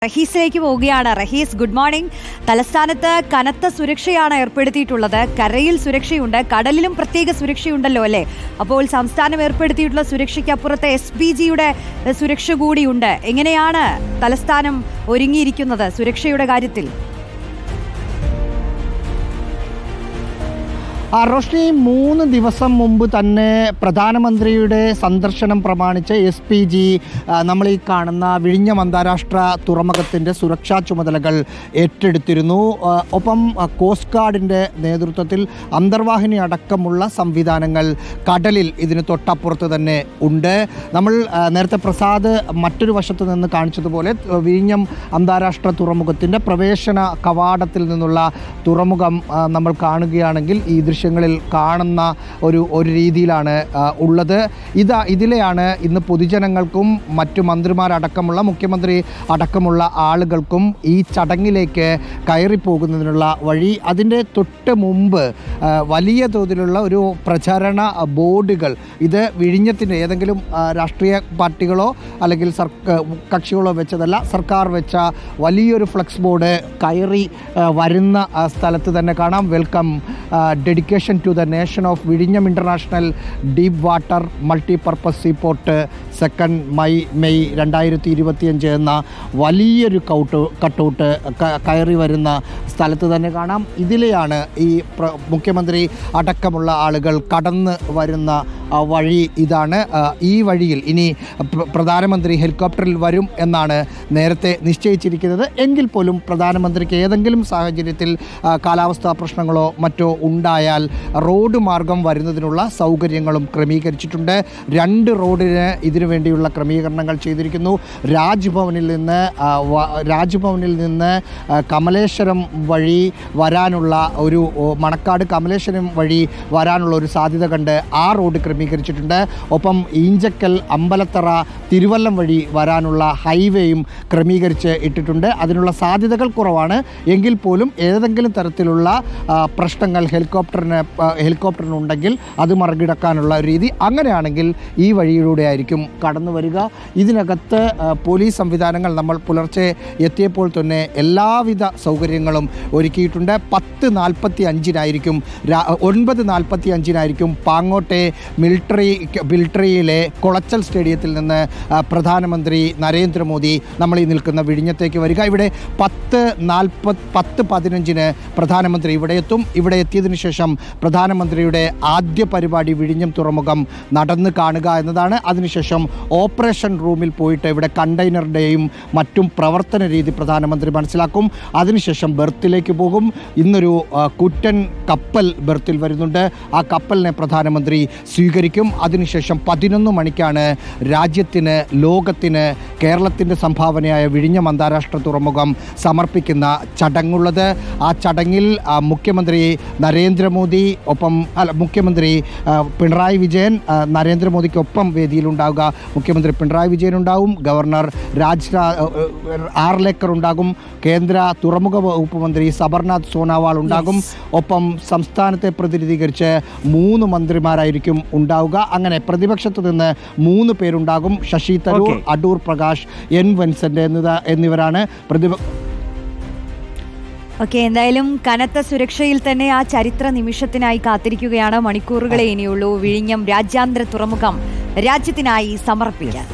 റഹീസിലേക്ക് പോവുകയാണ്. Rahees, good morning. തലസ്ഥാനത്ത് കനത്ത സുരക്ഷയാണ് ഏർപ്പെടുത്തിയിട്ടുള്ളത്. കരയിൽ സുരക്ഷയുണ്ട്, കടലിലും പ്രത്യേക സുരക്ഷയുണ്ടല്ലോ അല്ലേ? അപ്പോൾ സംസ്ഥാനം ഏർപ്പെടുത്തിയിട്ടുള്ള സുരക്ഷയ്ക്കപ്പുറത്ത് SPGയുടെ സുരക്ഷ കൂടിയുണ്ട്. എങ്ങനെയാണ് തലസ്ഥാനം ഒരുങ്ങിയിരിക്കുന്നത് സുരക്ഷയുടെ കാര്യത്തിൽ? റോഷ്നി, 3 ദിവസം മുമ്പ് തന്നെ പ്രധാനമന്ത്രിയുടെ സന്ദർശനം പ്രമാണിച്ച് SPG നമ്മൾ ഈ കാണുന്ന വിഴിഞ്ഞം അന്താരാഷ്ട്ര തുറമുഖത്തിൻ്റെ സുരക്ഷാ ചുമതലകൾ ഏറ്റെടുത്തിരുന്നു. ഒപ്പം കോസ്റ്റ് ഗാർഡിൻ്റെ നേതൃത്വത്തിൽ അന്തർവാഹിനി അടക്കമുള്ള സംവിധാനങ്ങൾ കടലിൽ ഇതിന് തൊട്ടപ്പുറത്ത് തന്നെ ഉണ്ട്. നമ്മൾ നേരത്തെ പ്രസാദ് മറ്റൊരു വശത്ത് നിന്ന് കാണിച്ചതുപോലെ വിഴിഞ്ഞം അന്താരാഷ്ട്ര തുറമുഖത്തിൻ്റെ പ്രവേശന കവാടത്തിൽ നിന്നുള്ള തുറമുഖം നമ്മൾ കാണുകയാണെങ്കിൽ ഈ ദൃശ്യങ്ങളിൽ കാണുന്ന ഒരു രീതിയിലാണ് ഉള്ളത്. ഇതിലെയാണ് ഇന്ന് പൊതുജനങ്ങൾക്കും മറ്റു മന്ത്രിമാരടക്കമുള്ള മുഖ്യമന്ത്രി അടക്കമുള്ള ആളുകൾക്കും ഈ ചടങ്ങിലേക്ക് കയറിപ്പോകുന്നതിനുള്ള വഴി. അതിൻ്റെ തൊട്ട് മുമ്പ് വലിയ തോതിലുള്ള ഒരു പ്രചാരണ ബോർഡുകൾ, ഇത് വിഴിഞ്ഞത്തിൻ്റെ ഏതെങ്കിലും രാഷ്ട്രീയ പാർട്ടികളോ അല്ലെങ്കിൽ കക്ഷികളോ വെച്ചതല്ല, സർക്കാർ വെച്ച വലിയൊരു ഫ്ലെക്സ് ബോർഡ് കയറി വരുന്ന സ്ഥലത്ത് തന്നെ കാണാം. Welcome dedication to the nation of വിഴിഞ്ഞം international deep water multipurpose seaport 2 May 2025 എന്ന വലിയൊരു കട്ടൗട്ട് കയറി വരുന്ന സ്ഥലത്ത് തന്നെ കാണാം. ഇതിലെയാണ് ഈ മുഖ്യമന്ത്രി അടക്കമുള്ള ആളുകൾ കടന്ന് വരുന്ന വഴി. ഇതാണ് ഈ വഴിയിൽ ഇനി പ്രധാനമന്ത്രി ഹെലികോപ്റ്ററിൽ വരും എന്നാണ് നേരത്തെ നിശ്ചയിച്ചിരിക്കുന്നത്. എങ്കിൽ പോലും പ്രധാനമന്ത്രിക്ക് ഏതെങ്കിലും സാഹചര്യത്തിൽ കാലാവസ്ഥാ പ്രശ്നങ്ങളോ മറ്റോ ഉണ്ടായാൽ റോഡ് മാർഗം വരുന്നതിനുള്ള സൗകര്യങ്ങളും ക്രമീകരിച്ചിട്ടുണ്ട്. 2 റോഡിന് ഇതിനു വേണ്ടിയുള്ള ക്രമീകരണങ്ങൾ ചെയ്തിരിക്കുന്നു. രാജ്ഭവനിൽ നിന്ന് കമലേശ്വരം വഴി വരാനുള്ള ഒരു മണക്കാട് കമലേശ്വരം വഴി വരാനുള്ള ഒരു സാധ്യത കണ്ട് ആ റോഡ് ക്രമീകരിച്ചിട്ടുണ്ട്. ഒപ്പം ഈഞ്ചക്കൽ അമ്പലത്തറ തിരുവല്ലം വഴി വരാനുള്ള ഹൈവേയും ക്രമീകരിച്ച് ഇട്ടിട്ടുണ്ട്. അതിനുള്ള സാധ്യതകൾ കുറവാണ്. എങ്കിൽ പോലും ഏതെങ്കിലും തരത്തിലുള്ള പ്രശ്നങ്ങൾ ഹെലികോപ്റ്ററിനുണ്ടെങ്കിൽ അത് മറികടക്കാനുള്ള രീതി, അങ്ങനെയാണെങ്കിൽ ഈ വഴിയിലൂടെ ആയിരിക്കും കടന്നു വരിക. ഇതിനകത്ത് പോലീസ് സംവിധാനങ്ങൾ നമ്മൾ പുലർച്ചെ എത്തിയപ്പോൾ തന്നെ എല്ലാവിധ സൗകര്യങ്ങളും ഒരുക്കിയിട്ടുണ്ട്. 9:45 പാങ്ങോട്ടെ മിലിട്ടറിയിലെ കൊളച്ചൽ സ്റ്റേഡിയത്തിൽ നിന്ന് പ്രധാനമന്ത്രി നരേന്ദ്രമോദി നമ്മൾ ഈ നിൽക്കുന്ന വിഴിഞ്ഞത്തേക്ക് വരിക. ഇവിടെ 10:15 പ്രധാനമന്ത്രി ഇവിടെ എത്തും. ഇവിടെ എത്തിയതിനു ശേഷം പ്രധാനമന്ത്രിയുടെ ആദ്യ പരിപാടി വിഴിഞ്ഞം തുറമുഖം നടന്ന് കാണുക എന്നതാണ്. അതിനുശേഷം ഓപ്പറേഷൻ റൂമിൽ പോയിട്ട് ഇവിടെ കണ്ടെയ്നറുടെയും മറ്റും പ്രവർത്തന രീതി പ്രധാനമന്ത്രി മനസ്സിലാക്കും. അതിനുശേഷം ബെർത്തിലേക്ക് പോകും. ഇന്നൊരു കുറ്റൻ കപ്പൽ ബെർത്തിൽ വരുന്നുണ്ട്. ആ കപ്പലിനെ പ്രധാനമന്ത്രി സ്വീകരിക്കും. അതിനുശേഷം 11 മണിക്കാണ് രാജ്യത്തിന്, ലോകത്തിന് കേരളത്തിൻ്റെ സംഭാവനയായ വിഴിഞ്ഞം അന്താരാഷ്ട്ര തുറമുഖം സമർപ്പിക്കുന്ന ചടങ്ങുള്ളത്. ആ ചടങ്ങിൽ മുഖ്യമന്ത്രി പിണറായി വിജയൻ നരേന്ദ്രമോദിക്കൊപ്പം വേദിയിലുണ്ടാവുക. മുഖ്യമന്ത്രി പിണറായി വിജയൻ ഉണ്ടാവും, ഗവർണർ ആർലേക്കർ ഉണ്ടാകും, കേന്ദ്ര തുറമുഖ വകുപ്പ് മന്ത്രി സബർനാഥ് സോനോവാൾ ഉണ്ടാകും. ഒപ്പം സംസ്ഥാനത്തെ പ്രതിനിധീകരിച്ച് 3 മന്ത്രിമാരായിരിക്കും ഉണ്ടാവുക. അങ്ങനെ പ്രതിപക്ഷത്ത് നിന്ന് 3 പേരുണ്ടാകും. ശശി തരൂർ, അടൂർ പ്രകാശ്, N വിൻസെന്റ് എന്നിവരാണ് എന്തായാലും കനത്ത സുരക്ഷയിൽ തന്നെ ആ ചരിത്ര നിമിഷത്തിനായി കാത്തിരിക്കുകയാണ്. മണിക്കൂറുകളെ ഇനിയുള്ളൂ വിഴിഞ്ഞം രാജ്യാന്തര തുറമുഖം രാജ്യത്തിനായി സമർപ്പിക്കാൻ.